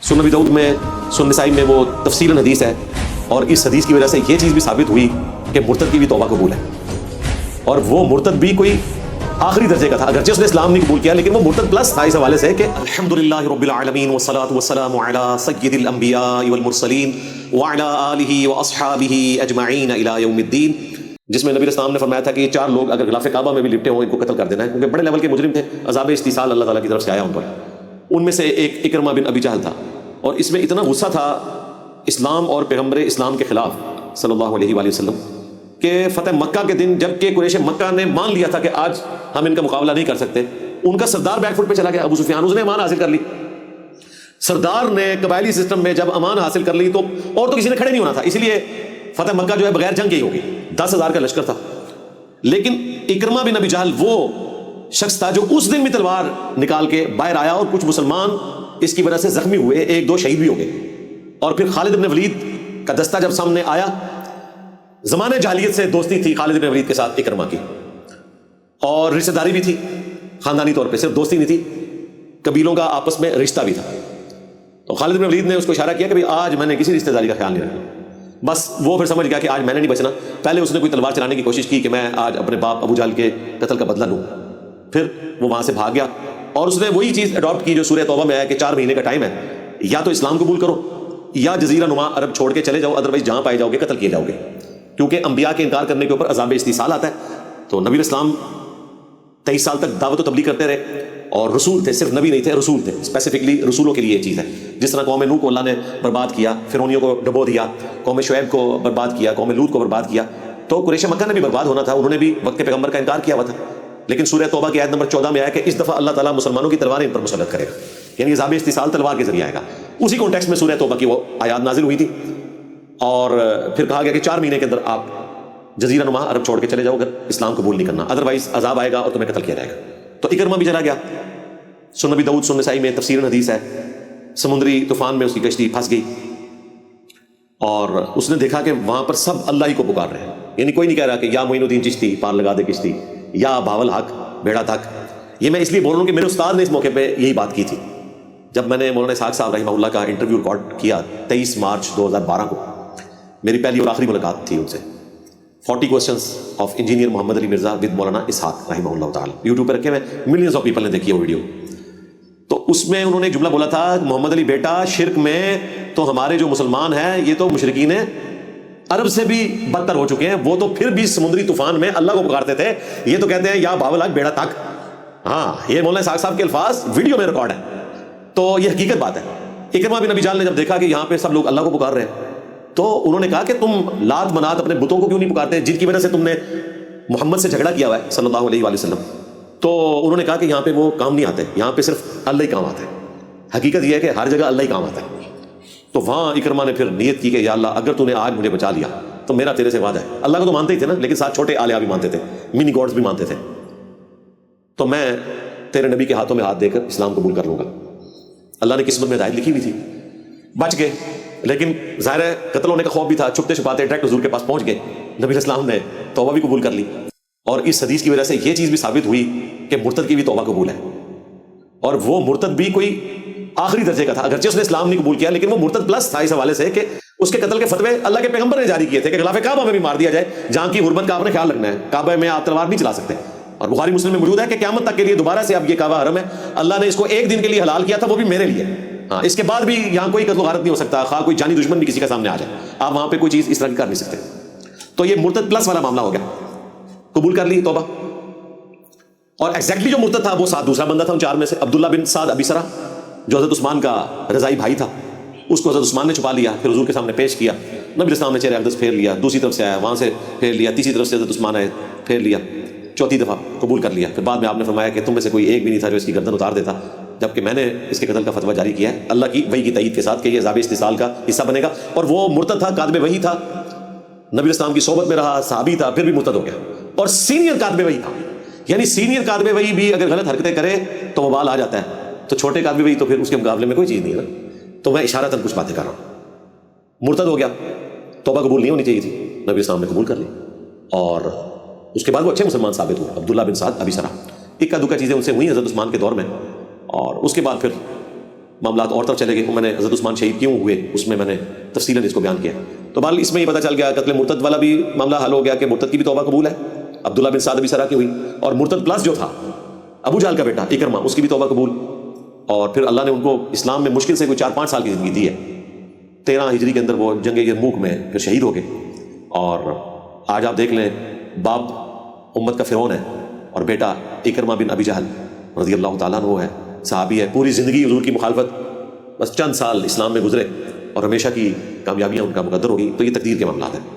سنن نبی داؤد میں سنن نسائی میں وہ تفصیلاً حدیث ہے، اور اس حدیث کی وجہ سے یہ چیز بھی ثابت ہوئی کہ مرتد کی بھی توبہ قبول ہے، اور وہ مرتد بھی کوئی آخری درجے کا تھا، اگرچہ اس نے اسلام نہیں قبول کیا لیکن وہ مرتد پلس تھا اس حوالے سے کہ الحمدللہ رب العالمین والصلاة والسلام علی سید الانبیاء والمرسلین وعلی آلہ واصحابہ اجمعین الی یوم الدین، جس میں نبی اسلام نے فرمایا تھا کہ یہ چار لوگ اگر غلاف کعبہ میں بھی لپٹے ہوں ان کو قتل کر دینا ہے، کیونکہ بڑے لیول کے مجرم تھے، عذاب استیصال اللہ تعالیٰ کی طرف سے آیا ان پر۔ ان میں سے ایک اکرمہ بن ابی جہل تھا، اور اس میں اتنا غصہ تھا اسلام اور پیغمبر اسلام کے خلاف صلی اللہ علیہ وآلہ وسلم کہ فتح مکہ کے دن جب کہ قریش مکہ نے مان لیا تھا کہ آج ہم ان کا مقابلہ نہیں کر سکتے، ان کا سردار بیک فٹ پہ چلا گیا ابو سفیان، اس نے امان حاصل کر لی۔ سردار نے قبائلی سسٹم میں جب امان حاصل کر لی تو اور تو کسی نے کھڑے نہیں ہونا تھا، اسی لیے فتح مکہ جو ہے بغیر جنگ کے ہی ہوگی، 10,000 کا لشکر تھا۔ لیکن اکرمہ بن ابی جہل وہ شخص تھا جو اس دن بھی تلوار نکال کے باہر آیا، اور کچھ مسلمان اس کی وجہ سے زخمی ہوئے، ایک دو شہید بھی ہو گئے۔ اور پھر خالد بن ولید کا دستہ جب سامنے آیا، زمانے جاہلیت سے دوستی تھی خالد بن ولید کے ساتھ اکرمہ کی، اور رشتہ داری بھی تھی خاندانی طور پہ، صرف دوستی نہیں تھی، قبیلوں کا آپس میں رشتہ بھی تھا۔ تو خالد بن ولید نے اس کو اشارہ کیا کہ بھئی آج میں نے کسی رشتہ داری کا خیال نہیں رکھا، بس وہ پھر سمجھ گیا کہ آج میں نے نہیں بچنا۔ پہلے اس نے کوئی تلوار چلانے کی کوشش کی کہ میں آج اپنے باپ ابو جہل کے قتل کا بدلہ لوں، پھر وہ وہاں سے بھاگ گیا، اور اس نے وہی چیز اڈاپٹ کی جو سورہ توبہ میں ہے کہ 4 مہینے کا ٹائم ہے، یا تو اسلام قبول کرو یا جزیرہ نما عرب چھوڑ کے چلے جاؤ، ادروائز جہاں پائے جاؤ گے قتل کیے جاؤ گے، کیونکہ انبیاء کے انکار کرنے کے اوپر عذاب استیصال آتا ہے۔ تو نبی اسلام 23 سال تک دعوت و تبلیغ کرتے رہے، اور رسول تھے، صرف نبی نہیں تھے، رسول تھے، اسپیسیفکلی رسولوں کے لیے یہ چیز ہے۔ جس طرح قوم نوح کو اللہ نے برباد کیا، فرعونیوں کو ڈبو دیا، قوم شعیب کو برباد کیا، قوم لوط کو برباد کیا، تو قریش مکہ نے بھی برباد ہونا تھا، انہوں نے بھی وقت پیغمبر کا انکار کیا ہوا تھا۔ لیکن سورہ توبہ کی آیت نمبر 14 میں آیا کہ اس دفعہ اللہ تعالیٰ مسلمانوں کی تلواریں ان پر مسلط کرے گا، یعنی عذاب استیصال تلوار کے ذریعے آئے گا۔ اسی کانٹیکسٹ میں سورہ توبہ کی وہ آیات نازل ہوئی تھی، اور پھر کہا گیا کہ 4 مہینے کے اندر آپ جزیرہ نما عرب چھوڑ کے چلے جاؤ اگر اسلام قبول نہیں کرنا، ادروائز عذاب آئے گا اور تمہیں قتل کیا جائے گا۔ تو اکرمہ بھی چلا گیا۔ سنن نبی داؤد سنن نسائی میں تفسیر حدیث ہے، سمندری طوفان میں اس کی کشتی پھنس گئی، اور اس نے دیکھا کہ وہاں پر سب اللہ ہی کو پکار رہے ہیں، یعنی کوئی نہیں کہہ رہا کہ یا معین الدین چشتی پار لگا دے کشتی، یا بھاول حق بیڑا تک۔ یہ میں اس لیے بول رہا ہوں کہ میرے استاد نے اس موقع پہ یہی بات کی تھی جب میں نے مولانا اسحاق صاحب رحمہ اللہ کا انٹرویو ریکارڈ کیا 23 مارچ 2012 کو، میری پہلی اور آخری ملاقات تھی ان سے۔ 40 questions of engineer Muhammad Ali Mirza with مولانا اسحاق رحمہ اللہ تعالیٰ، یوٹیوب پہ رکھے ہوئے، ملینز آف پیپل نے دیکھی ہے وہ ویڈیو۔ تو اس میں انہوں نے ایک جملہ بولا تھا، محمد علی بیٹا شرک میں تو ہمارے جو مسلمان ہیں یہ تو مشرکین عرب سے بھی بدتر ہو چکے ہیں، وہ تو پھر بھی سمندری طوفان میں اللہ کو پکارتے تھے، یہ تو کہتے ہیں یا بھاول حق بیڑا تک۔ ہاں، یہ مولانا اسحاق صاحب کے الفاظ ویڈیو میں ریکارڈ ہیں، تو یہ حقیقت بات ہے۔ اکرمہ بن ابی جہل نے جب دیکھا کہ یہاں پہ سب لوگ اللہ کو پکار رہے ہیں، تو انہوں نے کہا کہ تم لات منات اپنے بتوں کو کیوں نہیں پکارتے جن کی وجہ سے تم نے محمد سے جھگڑا کیا ہوا ہے صلی اللہ علیہ وآلہ وسلم۔ تو انہوں نے کہا کہ یہاں پہ وہ کام نہیں آتے، یہاں پہ صرف اللہ ہی کام آتا ہے۔ حقیقت یہ ہے کہ ہر جگہ اللہ ہی کام آتا ہے۔ تو وہاں اکرمہ نے پھر نیت کی کہ یا اللہ اگر تو نے آج مجھے بچا لیا تو میرا تیرے سے وعدہ ہے، اللہ کو تو مانتے ہی تھے نا، لیکن ساتھ چھوٹے آلیہ بھی مانتے تھے، منی گاڈز بھی مانتے تھے، تو میں تیرے نبی کے ہاتھوں میں ہاتھ دے کر اسلام قبول کر لوں گا۔ اللہ نے قسمت میں ہدایت لکھی ہوئی تھی، بچ گئے، لیکن ظاہر ہے قتل ہونے کا خوف بھی تھا، چھپتے چھپاتے ڈائریکٹ حضور کے پاس پہنچ گئے، نبی اسلام نے توبہ بھی قبول کر لی، اور اس حدیث کی وجہ سے یہ چیز بھی ثابت ہوئی کہ مرتد کی بھی توبہ قبول ہے، اور وہ مرتد بھی کوئی آخری درجے کا تھا، اگرچہ اس نے اسلام نہیں قبول کیا لیکن وہ مرتد پلس تھا اس حوالے سے کہ اس کے قتل کے فتوے اللہ کے پیغمبر نے جاری کیے تھے کہ غلاف کعبہ میں بھی مار دیا جائے، جہاں کی حرمت کا آپ نے خیال رکھنا ہے، کعبہ میں آپ تلوار نہیں چلا سکتے۔ اور بخاری مسلم میں موجود ہے کہ قیامت تک کے لیے دوبارہ سے اب یہ کعبہ حرم ہے، اللہ نے اس کو 1 دن کے لیے حلال کیا تھا، وہ بھی میرے لیے۔ ہاں، اس کے بعد بھی یہاں کوئی قتل و غارت نہیں ہو سکتا، خواہ کوئی جانی دشمن بھی کسی کا سامنے آ جائے، آپ وہاں پہ کوئی چیز اس طرح کی کر نہیں سکتے۔ تو یہ مرتد پلس والا معاملہ ہو گیا، قبول کر لی توبہ۔ اور ایگزیکٹلی جو مرتد تھا وہ ساتھ دوسرا بندہ تھا ان 4 میں سے، عبداللہ بن سعد ابی سرہ، جو حضرت عثمان کا رضائی بھائی تھا، اس کو حضرت عثمان نے چھپا لیا، پھر حضور کے سامنے پیش کیا، نبی اسلام نے چہرہ اقدس پھیر لیا، دوسری طرف سے آیا وہاں سے پھیر لیا، تیسری طرف سے حضرت عثمان آئے پھیر لیا، چوتھی دفعہ قبول کر لیا۔ پھر بعد میں آپ نے فرمایا کہ تم میں سے کوئی ایک بھی نہیں تھا جو اس کی گردن اتار دیتا، جبکہ میں نے اس کے قتل کا فتویٰ جاری کیا ہے اللہ کی وحی کی تائید کے ساتھ کہ یہ عذاب استیصال کا حصہ بنے گا۔ اور وہ مرتد تھا، کاتب وحی تھا، نبی اسلام کی صحبت میں رہا، صحابی تھا، پھر بھی مرتد ہو گیا، اور سینئر کاتب وحی تھا، یعنی سینئر کاتب وحی بھی اگر غلط حرکتیں کرے تو وبال آ جاتا ہے، تو چھوٹے کاتب وحی تو پھر اس کے مقابلے میں کوئی چیز نہیں ہے نا۔ تو میں اشارتاً کچھ باتیں کر رہا ہوں، مرتد ہو گیا، توبہ قبول نہیں ہونی چاہیے تھی، نبی اسلام نے قبول کر لی، اور اس کے بعد وہ اچھے مسلمان ثابت ہوئے، عبداللہ بن سعد ابی سرہ۔ اکا دکا چیزیں ان سے ہوئی حضرت عثمان کے دور میں، اور اس کے بعد پھر معاملات اور طرف چلے گئے. میں نے حضرت عثمان شہید کیوں ہوئے اس میں نے تفصیلاً اس کو بیان کیا. تو بہرحال اس میں یہ پتہ چل گیا قتل مرتد والا بھی معاملہ حل ہو گیا کہ مرتد کی بھی توبہ قبول ہے. عبداللہ بن سعد ابی سرا کی ہوئی, اور مرتد پلس جو تھا ابو جہل کا بیٹا اکرمہ, اس کی بھی توبہ قبول. اور پھر اللہ نے ان کو اسلام میں مشکل سے کوئی 4-5 سال کی زندگی دی ہے. 13 ہجری کے اندر وہ جنگ یرموک میں پھر شہید ہو گئے. اور آج آپ دیکھ لیں باپ امت کا فرعون ہے اور بیٹا اکرمہ بن ابی جہل رضی اللہ تعالیٰ عنہ ہے, صحابی ہے, پوری زندگی حضور کی مخالفت, بس چند سال اسلام میں گزرے اور ہمیشہ کی کامیابیاں ان کا مقدر ہوگی. تو یہ تقدیر کے معاملات ہیں.